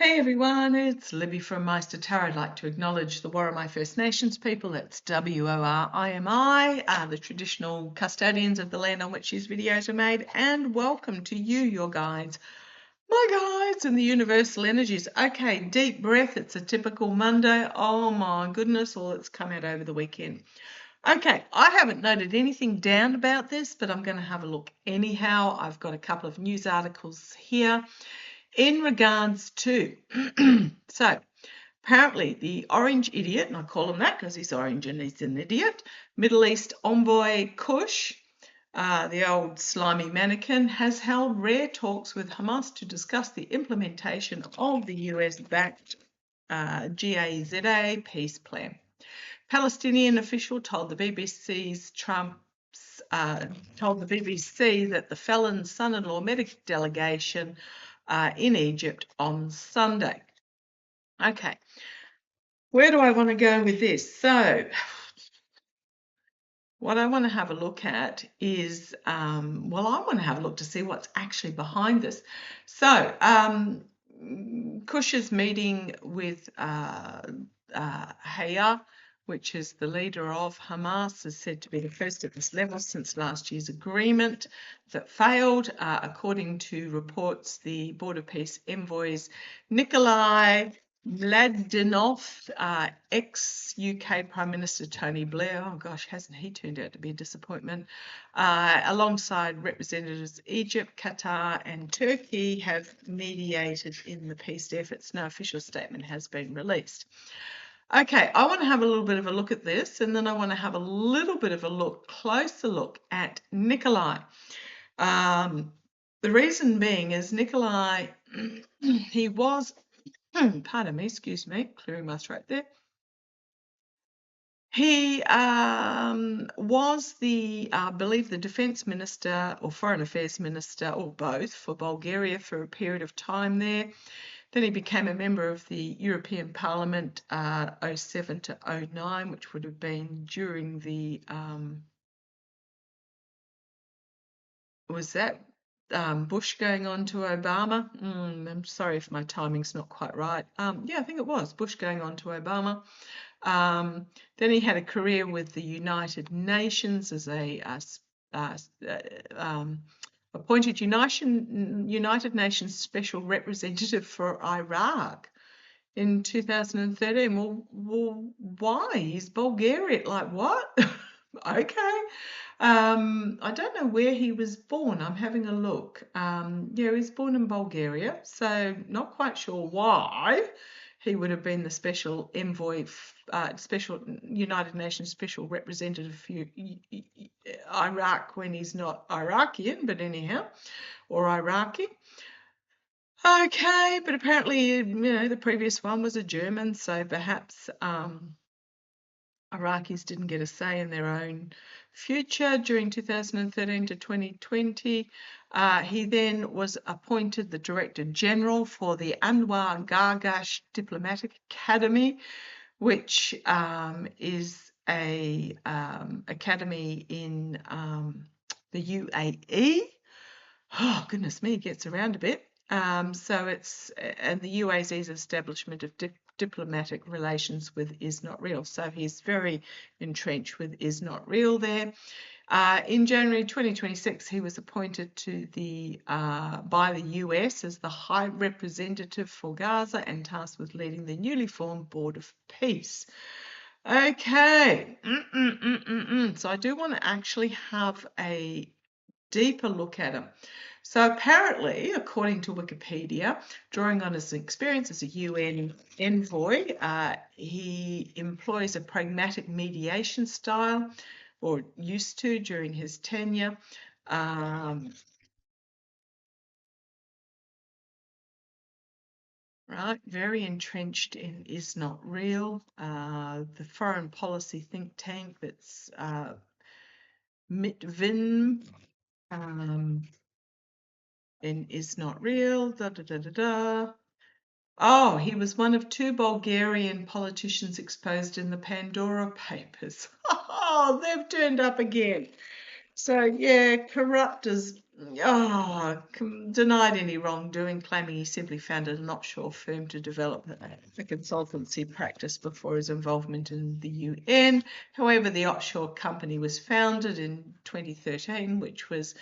Hey everyone, it's Libby from maighstirtarot. I'd like to acknowledge the Worimi First Nations people, that's WORIMI, the traditional custodians of the land on which these videos are made, and welcome to you, your guides, my guides and the universal energies. Okay, deep breath, it's a typical Monday. Oh my goodness, all that's come out over the weekend. Okay, I haven't noted anything down about this, but I'm going to have a look anyhow. I've got a couple of news articles here. In regards to, so apparently the orange idiot, and I call him that because he's orange and he's an idiot, Middle East envoy Kush, the old slimy mannequin, has held rare talks with Hamas to discuss the implementation of the US-backed GAZA peace plan. Palestinian official told the BBC that the felon's son-in-law met a delegation in Egypt on Sunday. Okay, where do I want to go with this? So, what I want to have a look at is, I want to have a look to see what's actually behind this. So, Kush is meeting with Hayya, which is the leader of Hamas, is said to be the first at this level since last year's agreement that failed. According to reports, the Border Peace envoys Nickolay, Mladenov, ex-UK Prime Minister Tony Blair, oh gosh, hasn't he turned out to be a disappointment, alongside representatives of Egypt, Qatar and Turkey have mediated in the peace efforts. No official statement has been released. Okay, I want to have a little bit of a look at this, and then I want to have a little bit of a closer look at Nickolay. The reason being is Nickolay, he was, pardon me, excuse me, clearing my throat there. He was I believe, the defence minister or foreign affairs minister, or both, for Bulgaria for a period of time there. Then he became a member of the European Parliament 07 to 09, which would have been during the, was that Bush going on to Obama? I'm sorry if my timing's not quite right. Yeah, I think it was Bush going on to Obama. Then he had a career with the United Nations as a appointed United Nations Special Representative for Iraq in 2013. Well, why? He's Bulgarian. Like, what? Okay. I don't know where he was born. I'm having a look. Yeah, he was born in Bulgaria, so not quite sure why he would have been the special envoy, special United Nations special representative for Iraq when he's not Iraqian, but anyhow, or Iraqi. Okay, but apparently, the previous one was a German, so perhaps Iraqis didn't get a say in their own future during 2013 to 2020. He then was appointed the Director General for the Anwar Gargash Diplomatic Academy, which is a academy in the UAE. Oh, goodness me, it gets around a bit. So it's, and the UAE's establishment of diplomatic relations with Is Not Real. So he's very entrenched with Is Not Real there. In January 2026, he was appointed to by the US as the High Representative for Gaza and tasked with leading the newly formed Board of Peace. Okay, so I do want to actually have a deeper look at him. So apparently, according to Wikipedia, drawing on his experience as a UN envoy, he employs a pragmatic mediation style, or used to during his tenure. Right, very entrenched in Is Not Real, the foreign policy think tank that's MITVIN, and Is Not Real, Oh, he was one of 2 Bulgarian politicians exposed in the Pandora Papers. Oh, they've turned up again. So yeah, corrupt as denied any wrongdoing, claiming he simply founded an offshore firm to develop a consultancy practice before his involvement in the UN. However, the offshore company was founded in 2013, which was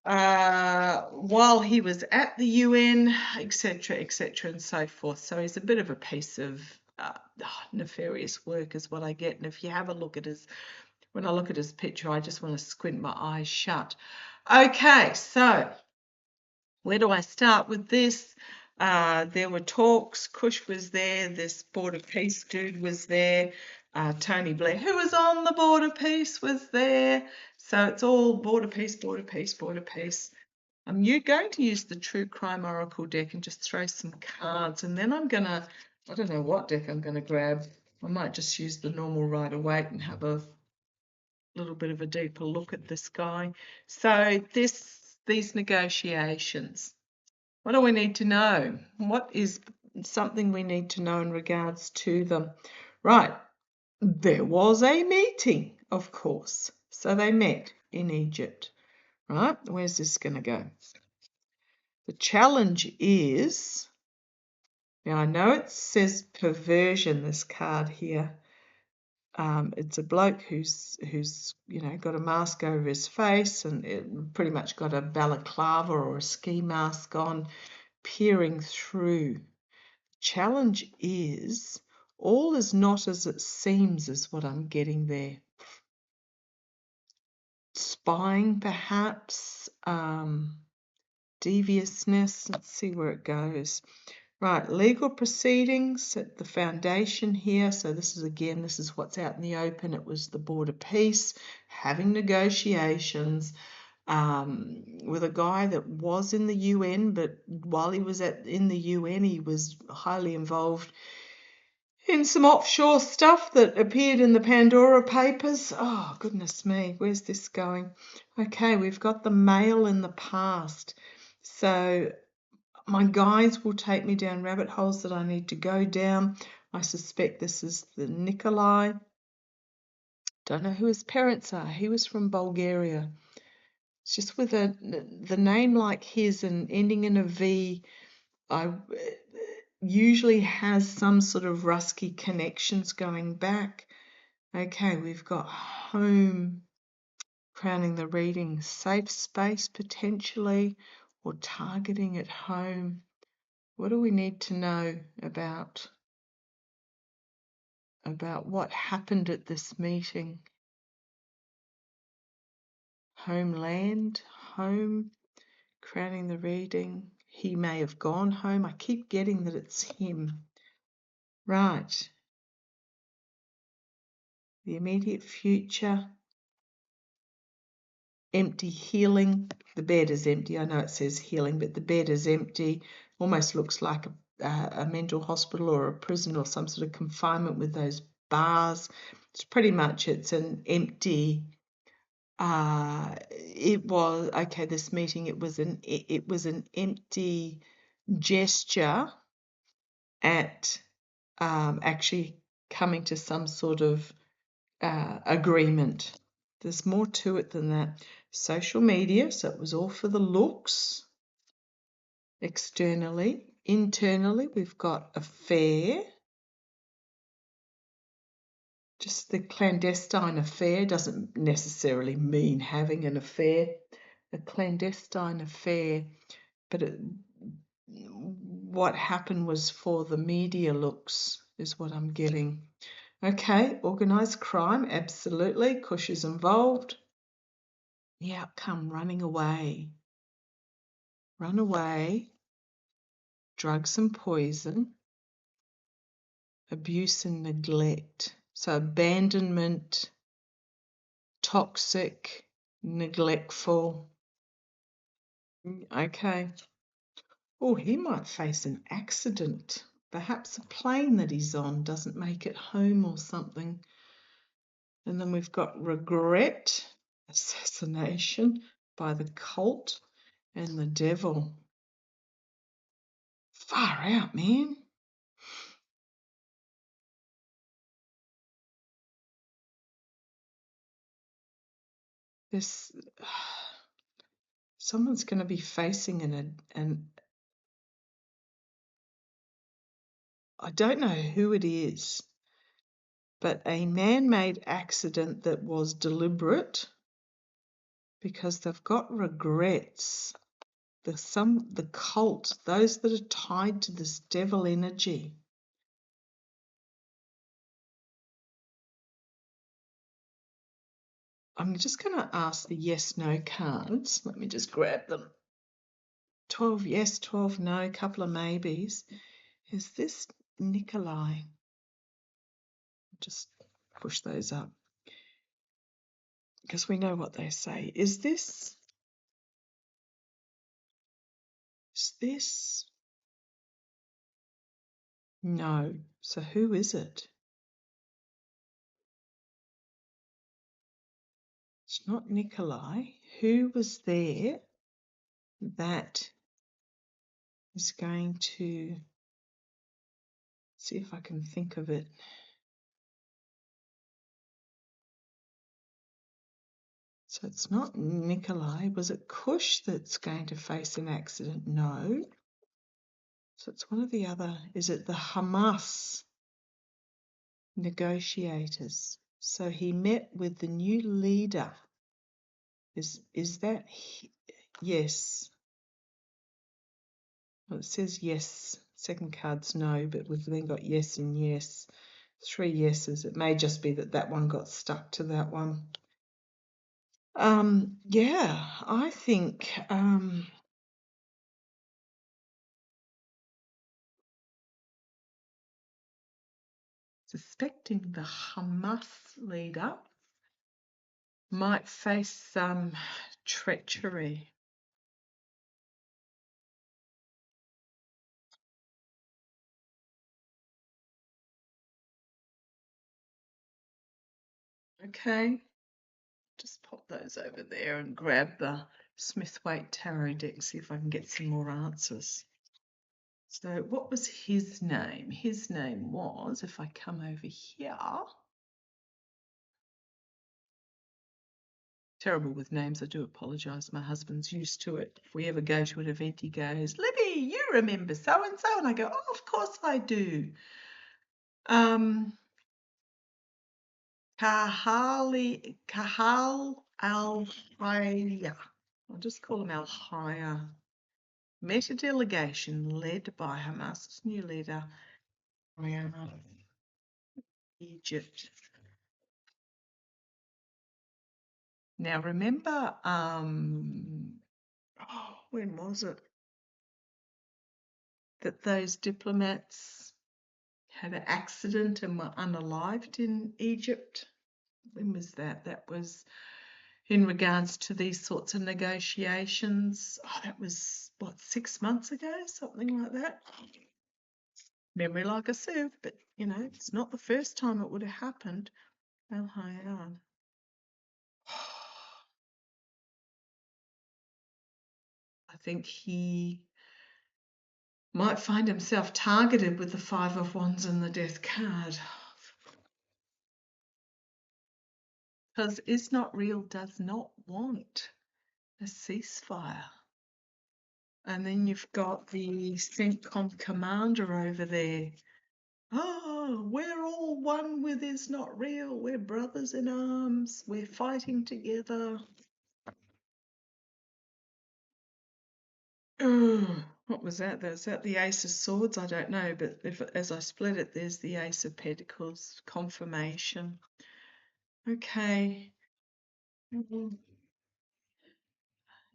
while he was at the UN, etc., etc., and so forth. So he's a bit of a piece of nefarious work, is what I get. And if you have a look at his, when I look at his picture, I just want to squint my eyes shut. Okay, so where do I start with this? There were talks. Kush was there. This Board of Peace dude was there. Tony Blair, who was on the Board of Peace, was there. So it's all Board of Peace, Board of Peace, Board of Peace. I'm going to use the True Crime Oracle deck and just throw some cards, and then I'm gonna, I don't know what deck I'm gonna grab. I might just use the normal Rider-Waite and have a little bit of a deeper look at this guy. So these negotiations, what do we need to know? What is something we need to know in regards to them? Right, there was a meeting, of course. So they met in Egypt, right? Where's this going to go? The challenge is, now I know it says perversion, this card here. It's a bloke who's got a mask over his face and pretty much got a balaclava or a ski mask on, peering through. Challenge is, all is not as it seems, is what I'm getting there. Spying, perhaps, deviousness. Let's see where it goes. Right, legal proceedings at the foundation here. So this is what's out in the open. It was the Board of Peace having negotiations with a guy that was in the UN, but while he was in the UN, he was highly involved in some offshore stuff that appeared in the Pandora Papers. Oh, goodness me, where's this going? Okay, we've got the mail in the past. So my guides will take me down rabbit holes that I need to go down. I suspect this is the Nickolay. Don't know who his parents are. He was from Bulgaria. It's just with the name like his and ending in a V, I usually has some sort of Rusky connections going back. Okay, we've got home crowning the reading, safe space potentially, or targeting at home. What do we need to know about what happened at this meeting? Homeland, home, crowning the reading. He may have gone home. I keep getting that it's him. Right. The immediate future. Empty healing. The bed is empty. I know it says healing, but the bed is empty. Almost looks like a mental hospital or a prison or some sort of confinement with those bars. It's pretty much, it's an empty. It was okay. This meeting, it was an empty gesture at actually coming to some sort of agreement. There's more to it than that. Social media, so it was all for the looks. Externally, internally, we've got affair. Just the clandestine affair doesn't necessarily mean having an affair. A clandestine affair, but what happened was for the media looks, is what I'm getting. Okay, organised crime, absolutely. Kush is involved. The outcome, running away. Run away, drugs and poison, abuse and neglect. So abandonment, toxic, neglectful. Okay. Oh, he might face an accident. Perhaps a plane that he's on doesn't make it home or something. And then we've got regret, assassination by the cult, and the devil. Far out, man. Yes, someone's going to be facing an I don't know who it is, but a man-made accident that was deliberate because they've got regrets. The cult, those that are tied to this devil energy. I'm just going to ask the yes/no cards. Let me just grab them. 12 yes, 12 no, a couple of maybes. Is this Nickolay? Just push those up because we know what they say. Is this? No. So who is it? It's not Nickolay. Who was there that is going to see if I can think of it? So it's not Nickolay. Was it Kush that's going to face an accident? No. So it's one of the other. Is it the Hamas negotiators? So he met with the new leader. Is that yes? Well, it says yes. Second card's no, but we've then got yes and yes. 3 yeses. It may just be that one got stuck to that one. Yeah, I think suspecting the Hamas leader might face some treachery. Okay, just pop those over there and grab the Smith-Waite Tarot deck, see if I can get some more answers. So what was his name? His name was, if I come over here, terrible with names, I do apologise. My husband's used to it. If we ever go to an event, he goes, Libby, you remember so-and-so? And I go, oh, of course I do. Kahal al-Hayya. I'll just call him al-Hayya. Met a delegation led by Hamas's new leader, Egypt. Now remember, when was it that those diplomats had an accident and were unalived in Egypt? When was that? That was in regards to these sorts of negotiations. Oh, that was, what, 6 months ago? Something like that. Memory like a sieve, but, you know, it's not the first time it would have happened. Al Hayyan. I think he might find himself targeted with the Five of Wands and the Death card. Because Is Not Real does not want a ceasefire. And then you've got the CENTCOM commander over there. Oh, we're all one with Is Not Real. We're brothers in arms. We're fighting together. What was that? Was that the Ace of Swords? I don't know, but as I split it, there's the Ace of Pentacles, confirmation. Okay.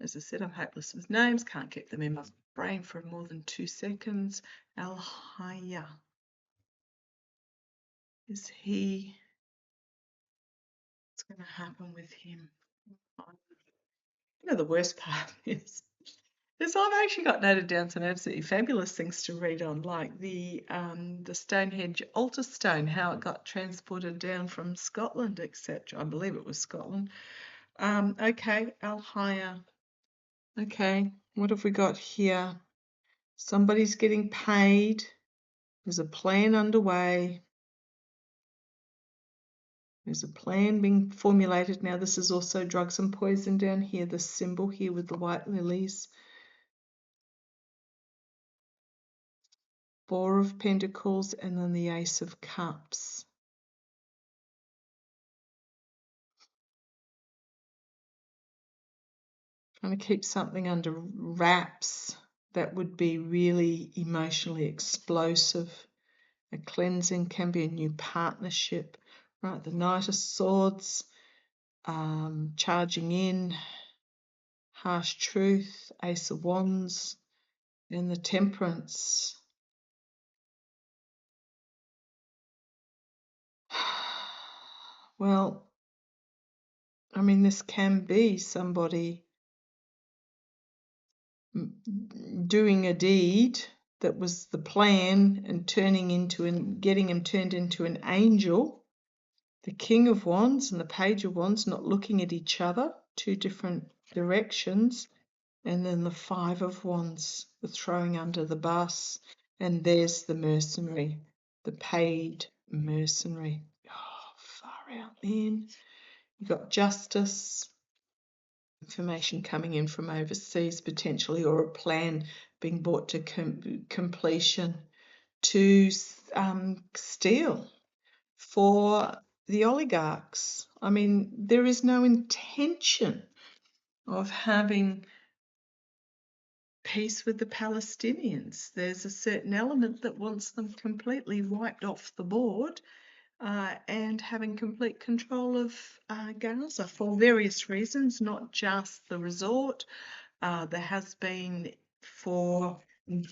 As I said, I'm hopeless with names, can't keep them in my brain for more than 2 seconds. Al Hayya. Is he? What's going to happen with him? You know, the worst part is I've actually got noted down some absolutely fabulous things to read on, like the Stonehenge altar stone, how it got transported down from Scotland, etc. I believe it was Scotland. Okay, Al Hayya. Okay, what have we got here? Somebody's getting paid. There's a plan underway. There's a plan being formulated. Now this is also drugs and poison down here, the symbol here with the white lilies. Four of Pentacles and then the Ace of Cups. Trying to keep something under wraps that would be really emotionally explosive. A cleansing can be a new partnership. Right, the Knight of Swords, charging in, harsh truth, Ace of Wands, and the Temperance. Well, I mean, this can be somebody doing a deed that was the plan and getting him turned into an angel. The King of Wands and the Page of Wands not looking at each other, two different directions. And then the Five of Wands, the throwing under the bus. And there's the mercenary, the paid mercenary. Oh, far out, man. You've got Justice, information coming in from overseas potentially, or a plan being brought to completion to steal for the oligarchs. I mean, there is no intention of having peace with the Palestinians. There's a certain element that wants them completely wiped off the board and having complete control of Gaza for various reasons, not just the resort. There has been for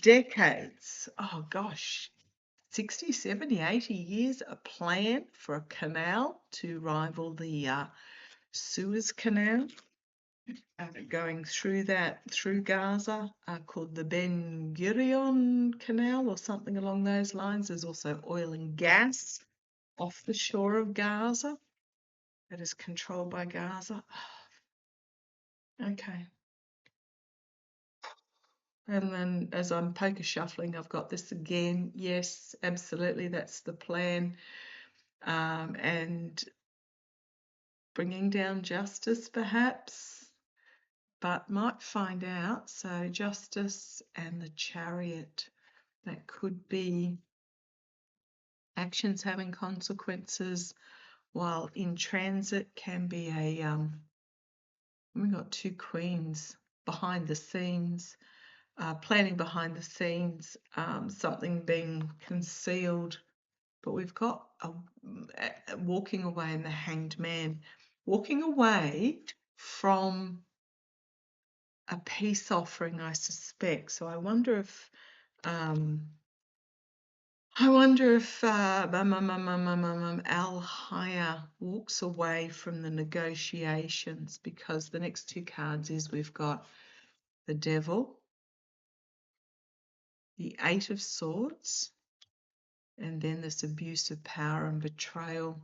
decades, oh gosh, 60, 70, 80 years, a plan for a canal to rival the Suez Canal. Going through Gaza, called the Ben Gurion Canal or something along those lines. There's also oil and gas off the shore of Gaza that is controlled by Gaza. Okay. And then as I'm poker shuffling, I've got this again. Yes, absolutely, that's the plan. And bringing down justice perhaps, but might find out. So Justice and the Chariot, that could be actions having consequences while in transit, can be a we've got two queens behind the scenes, planning behind the scenes, something being concealed. But we've got a walking away in the Hanged Man, walking away from a peace offering, I suspect. So I wonder if Al Haya walks away from the negotiations, because the next two cards is we've got the Devil, the Eight of Swords, and then this abuse of power and betrayal.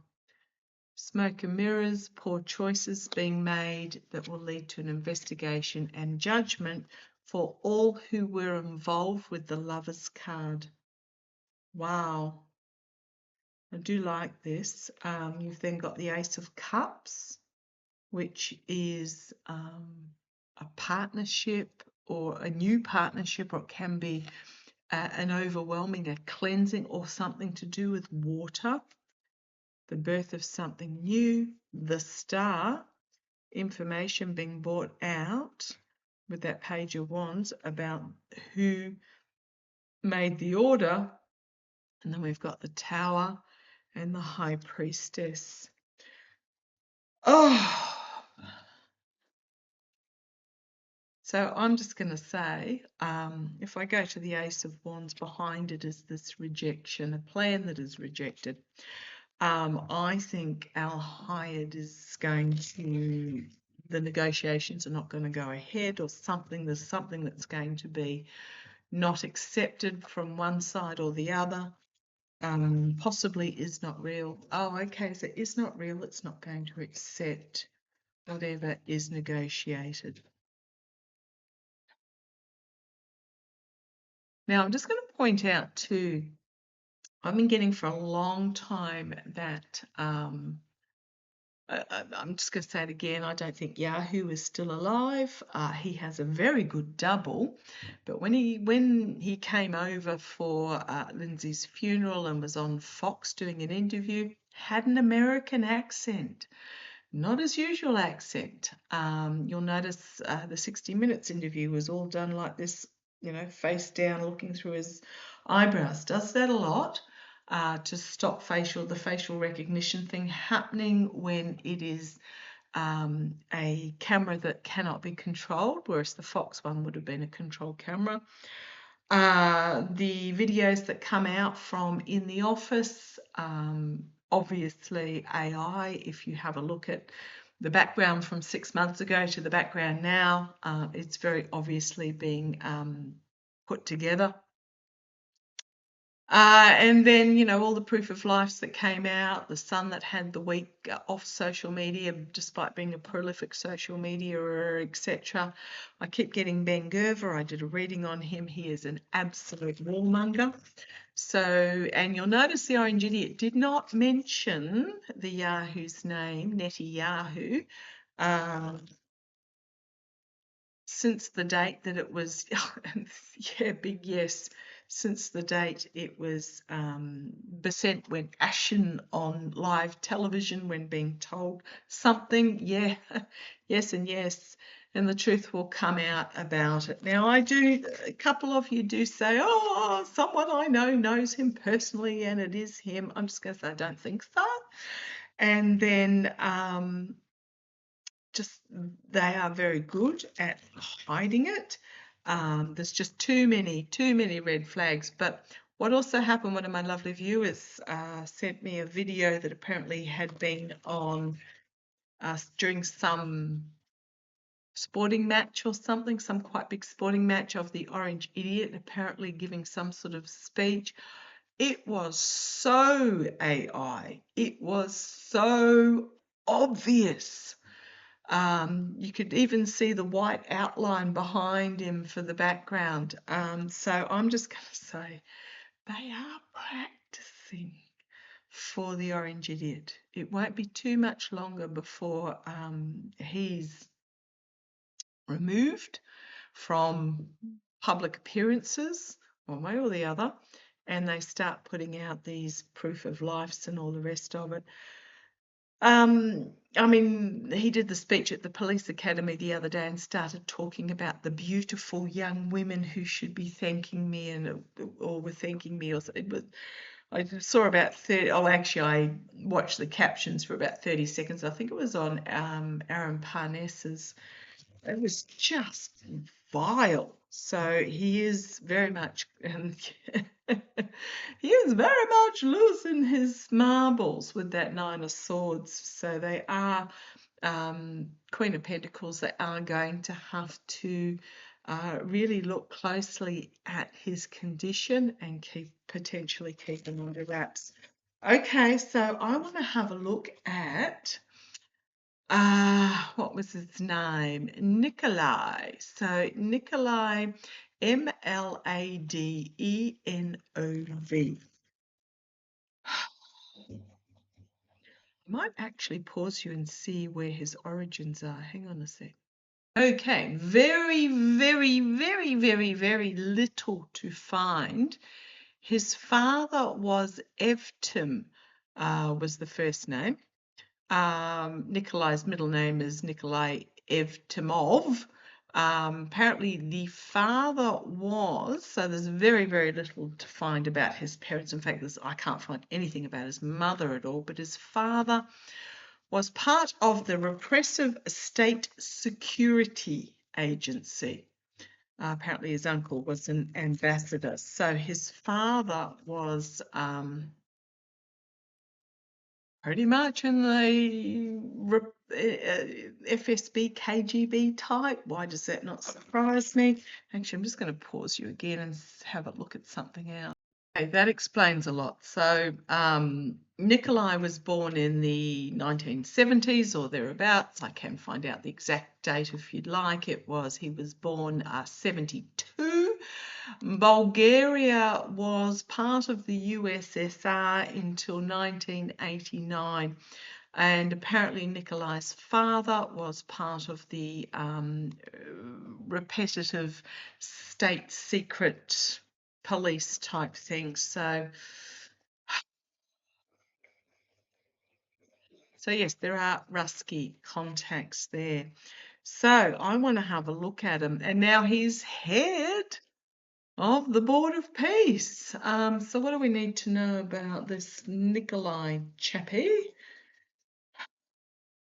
Smoke and mirrors, poor choices being made that will lead to an investigation and judgment for all who were involved with the Lovers card. Wow. I do like this. You've then got the Ace of Cups, which is a partnership or a new partnership, or it can be an overwhelming, a cleansing, or something to do with water. The birth of something new. The Star, information being brought out with that Page of Wands about who made the order. And then we've got the Tower and the High Priestess. Oh, so I'm just going to say, if I go to the Ace of Wands, behind it is this rejection, a plan that is rejected. I think Al Hyatt is going to, the negotiations are not going to go ahead, or something. There's something that's going to be not accepted from one side or the other. Possibly is not real. Oh, okay, so it's not real. It's not going to accept whatever is negotiated. Now, I'm just going to point out too, I've been getting for a long time that I'm just going to say it again. I don't think Yahoo is still alive. He has a very good double, but when he came over for Lindsay's funeral and was on Fox doing an interview, had an American accent, not his usual accent. You'll notice the 60 Minutes interview was all done like this, face down, looking through his eyebrows. Does that a lot. To stop the facial recognition thing happening when it is a camera that cannot be controlled, whereas the Fox one would have been a controlled camera. The videos that come out from in the office, obviously AI. If you have a look at the background from 6 months ago to the background now, it's very obviously being put together. And then, all the proof of lives that came out, the son that had the week off social media, despite being a prolific social media, etc. I keep getting Ben Gerver. I did a reading on him. He is an absolute warmonger. So, and you'll notice the Orange Idiot did not mention the Yahoo's name, Netanyahu, since the date that it was, yeah, big yes, since the date it was, Besant went ashen on live television when being told something, yeah, yes and yes, and the truth will come out about it. Now, a couple of you do say, oh, someone I know knows him personally and it is him. I'm just going to say I don't think so. And then, they are very good at hiding it. There's just too many red flags. But what also happened, one of my lovely viewers sent me a video that apparently had been on during some sporting match or something, some quite big sporting match of the Orange Idiot, apparently giving some sort of speech. It was so AI. It was so obvious. You could even see the white outline behind him for the background. So I'm just going to say they are practicing for the Orange Idiot. It won't be too much longer before he's removed from public appearances, one way or the other, and they start putting out these proof of lives and all the rest of it. I mean, he did the speech at the police academy the other day and started talking about the beautiful young women who should be thanking me or were thanking me. I saw about 30. Oh, actually, I watched the captions for about 30 seconds. I think it was on Aaron Parness's. It was just vile. So he is very much, he is very much losing his marbles with that Nine of Swords. So they are, Queen of Pentacles, they are going to have to really look closely at his condition and potentially keep him under wraps. Okay, so I want to have a look at what was his name? Nickolay. So Nickolay, Mladenov. I might actually pause you and see where his origins are. Hang on a sec. Okay, very, very, very, very, very little to find. His father was Evtim, was the first name. Nikolay's middle name is Nikolay Evtimov. Apparently the father so there's very, very little to find about his parents. In fact, I can't find anything about his mother at all, but his father was part of the repressive state security agency. Apparently his uncle was an ambassador. So his father was pretty much in the FSB, KGB type. Why does that not surprise me? Actually, I'm just going to pause you again and have a look at something else. Okay, that explains a lot. So Nikolay was born in the 1970s or thereabouts. I can find out the exact date if you'd like. He was born 72. Bulgaria was part of the USSR until 1989. And apparently Nickolay's father was part of the repetitive state secret police type thing. So yes, there are Rusky contacts there. So I want to have a look at him. And now he's head of the Board of Peace. So what do we need to know about this Nickolay chappie,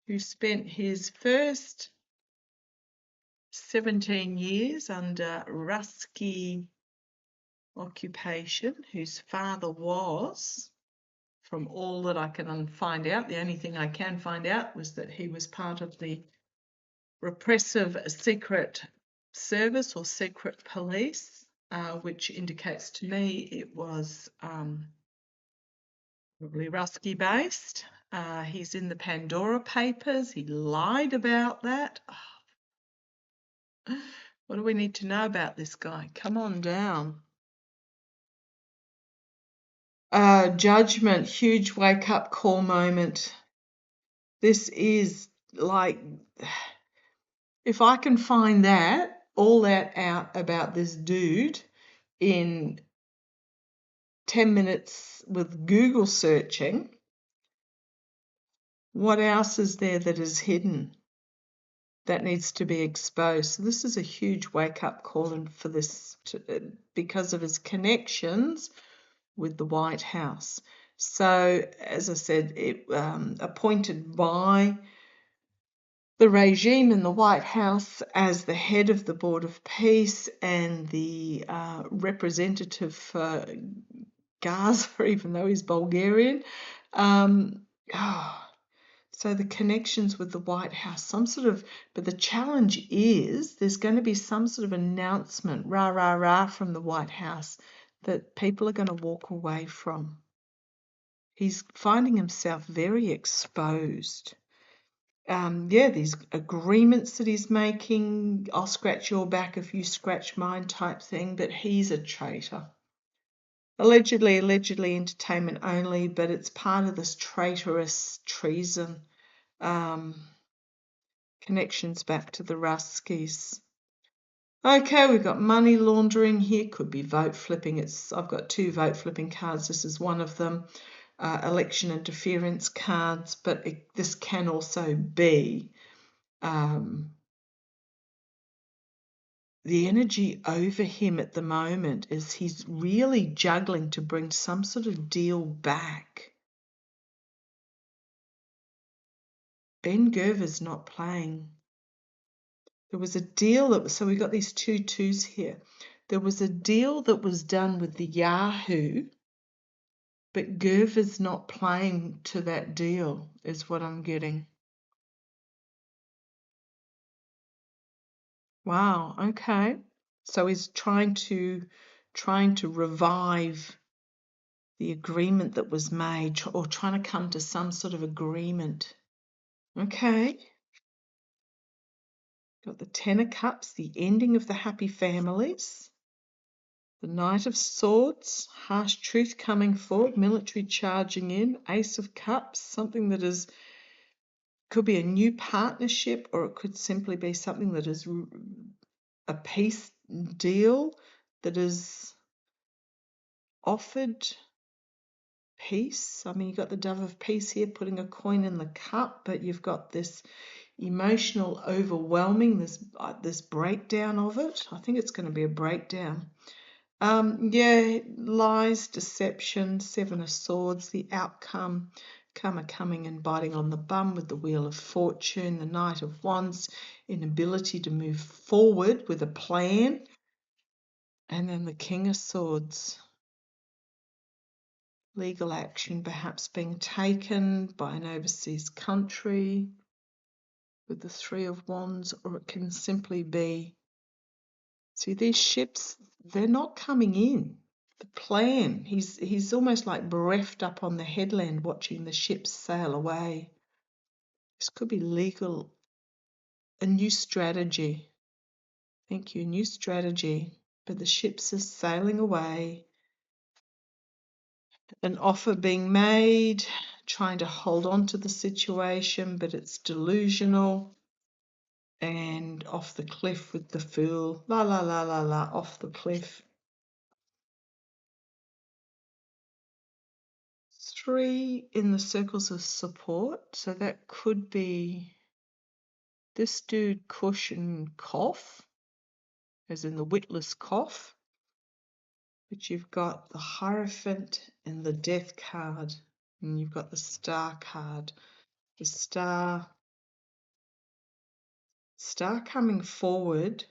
who spent his first 17 years under Rusky occupation, whose father was, from all that I can find out, the only thing I can find out was that he was part of the repressive secret service or secret police, which indicates to me it was probably Rusky based. He's in the Pandora Papers. He lied about that. What do we need to know about this guy? Come on down. Judgment, huge wake-up call moment. This is like, if I can find all that out about this dude in 10 minutes with Google searching, what else is there that is hidden that needs to be exposed? So this is a huge wake-up call for this because of his connections with the White House. So, as I said, appointed by the regime in the White House as the head of the Board of Peace and the representative for Gaza, even though he's Bulgarian. So the connections with the White House, but the challenge is there's going to be some sort of announcement, rah, rah, rah, from the White House that people are going to walk away from. He's finding himself very exposed. These agreements that he's making, I'll scratch your back if you scratch mine type thing, but he's a traitor. Allegedly entertainment only, but it's part of this traitorous treason. Connections back to the Ruskies. Okay, we've got money laundering here. Could be vote flipping. I've got 2 vote flipping cards. This is one of them. Election interference cards, but this can also be the energy over him at the moment is he's really juggling to bring some sort of deal back. Ben Gerver's not playing. There was a deal so we got these 2 2s here. There was a deal that was done with the Yahoo, but Gerver's not playing to that deal, is what I'm getting. Wow, okay. So he's trying to revive the agreement that was made, or trying to come to some sort of agreement. Okay. Got the 10 of Cups, the ending of the happy families. The Knight of Swords, harsh truth coming forward, military charging in, Ace of Cups, something that could be a new partnership, or it could simply be something that is a peace deal that is offered peace. I mean, you've got the Dove of Peace here putting a coin in the cup, but you've got this emotional overwhelming, this breakdown of it. I think it's going to be a breakdown. Lies, deception, 7 of Swords, the outcome, karma coming and biting on the bum with the Wheel of Fortune, the Knight of Wands, inability to move forward with a plan, and then the King of Swords. Legal action perhaps being taken by an overseas country with the 3 of Wands, or it can simply be, see, these ships, they're not coming in. The plan, he's almost like bereft up on the headland watching the ships sail away. This could be legal, a new strategy. Thank you, new strategy. But the ships are sailing away. An offer being made trying to hold on to the situation, but it's delusional. And off the cliff with the Fool. La la la la la, off the cliff. 3 in the circles of support. So that could be this dude, Kush and Cough, as in the witless cough. But you've got the Hierophant and the Death card. And you've got the Star card. The Star coming forward.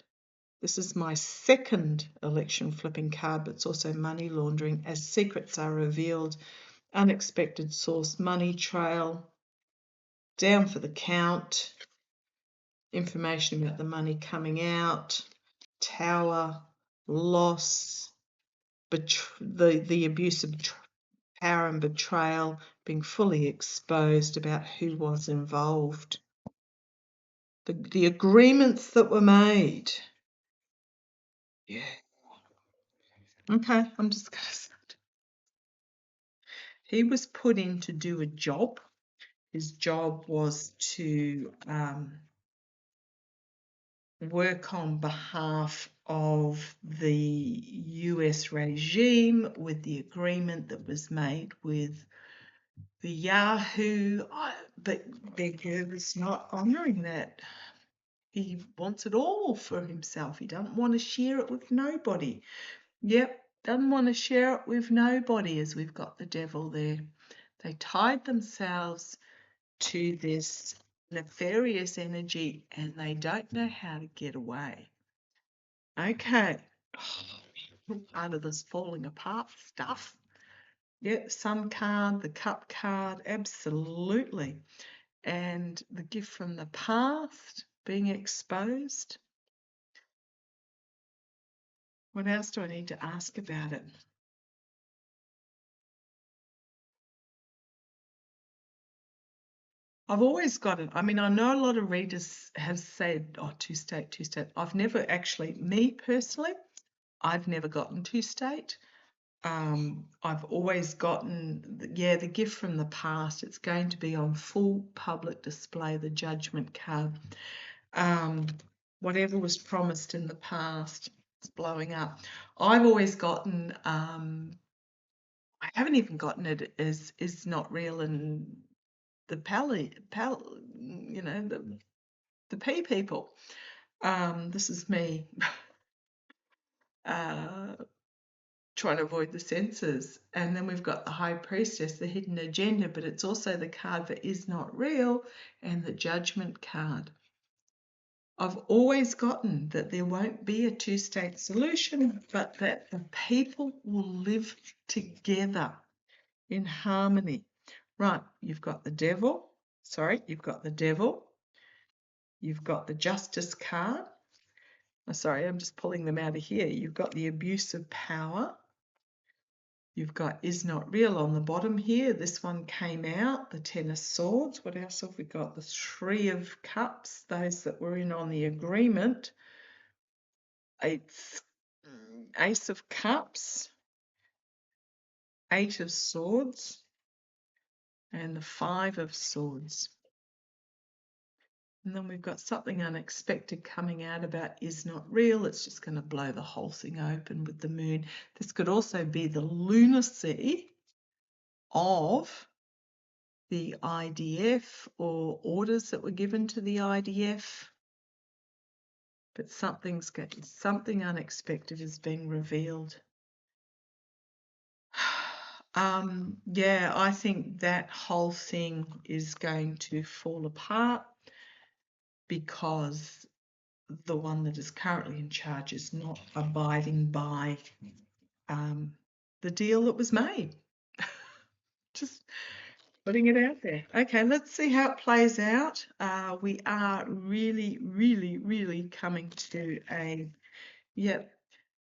This is my second election flipping card, but it's also money laundering as secrets are revealed, unexpected source, money trail, down for the count, information about the money coming out, Tower, loss, the abuse of power and betrayal being fully exposed about who was involved. The agreements that were made. Yeah. Okay, I'm just going to start. He was put in to do a job. His job was to work on behalf of the US regime with the agreement that was made with the Yahoo, but Becker was not honouring that. He wants it all for himself. He doesn't want to share it with nobody. Yep, doesn't want to share it with nobody, as we've got the devil there. They tied themselves to this nefarious energy and they don't know how to get away. Okay, part of this falling apart stuff. Yep, Sun card, the Cup card, absolutely. And the gift from the past being exposed. What else do I need to ask about it? I've always got it. I mean, I know a lot of readers have said, oh, two-state, two-state. I've never actually, me personally, I've never gotten two-state. I've always gotten, the gift from the past. It's going to be on full public display, the Judgment card. Whatever was promised in the past, it's blowing up. I've always gotten, I haven't even gotten it as is not real, and the the P people. This is me trying to avoid the censors. And then we've got the High Priestess, the hidden agenda, but it's also the card that is not real and the Judgment card. I've always gotten that there won't be a two-state solution, but that the people will live together in harmony. Right, you've got the devil. You've got the devil. You've got the Justice card. Sorry, I'm just pulling them out of here. You've got the abuse of power. You've got is not real on the bottom here. This one came out, the Ten of Swords. What else have we got? The Three of Cups, those that were in on the agreement. Ace of Cups, Eight of Swords, and the Five of Swords. And then we've got something unexpected coming out about is not real. It's just going to blow the whole thing open with the moon. This could also be the lunacy of the IDF or orders that were given to the IDF. But something unexpected is being revealed. Yeah, I think that whole thing is going to fall apart because the one that is currently in charge is not abiding by the deal that was made. Just putting it out there. Okay, let's see how it plays out. We are really, really, really coming to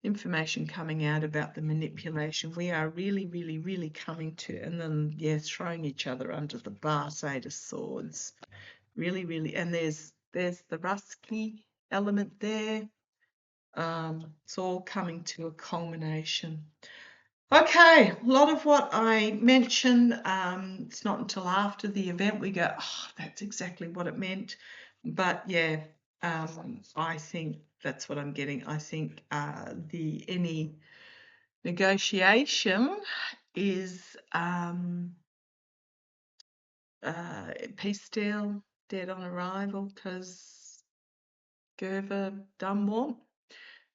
information coming out about the manipulation. We are really, really, really coming to, and then, throwing each other under the bus, Eight of Swords. Really, really, and there's the Rusky element there. It's all coming to a culmination. Okay, a lot of what I mentioned, it's not until after the event we go, oh, that's exactly what it meant. But yeah, I think that's what I'm getting. I think any negotiation is peace deal, dead on arrival, because Gerva done what?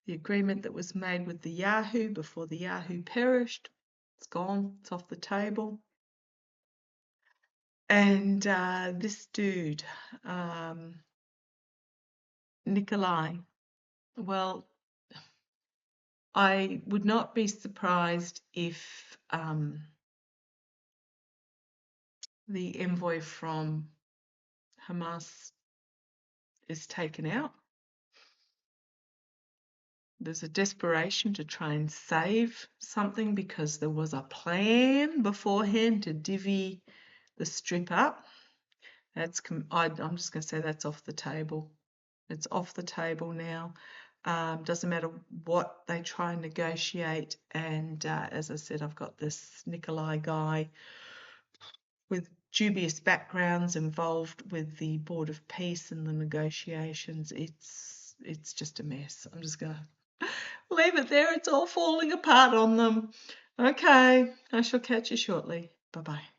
The agreement that was made with the Yahoo before the Yahoo perished, it's gone, it's off the table. And this dude, Nickolay, well, I would not be surprised if the envoy from Hamas is taken out. There's a desperation to try and save something because there was a plan beforehand to divvy the strip up. I'm just going to say that's off the table. It's off the table now. Doesn't matter what they try and negotiate. And as I said, I've got this Nickolay guy with dubious backgrounds involved with the Board of Peace and the negotiations. It's just a mess. I'm just going to leave it there. It's all falling apart on them. Okay, I shall catch you shortly. Bye-bye.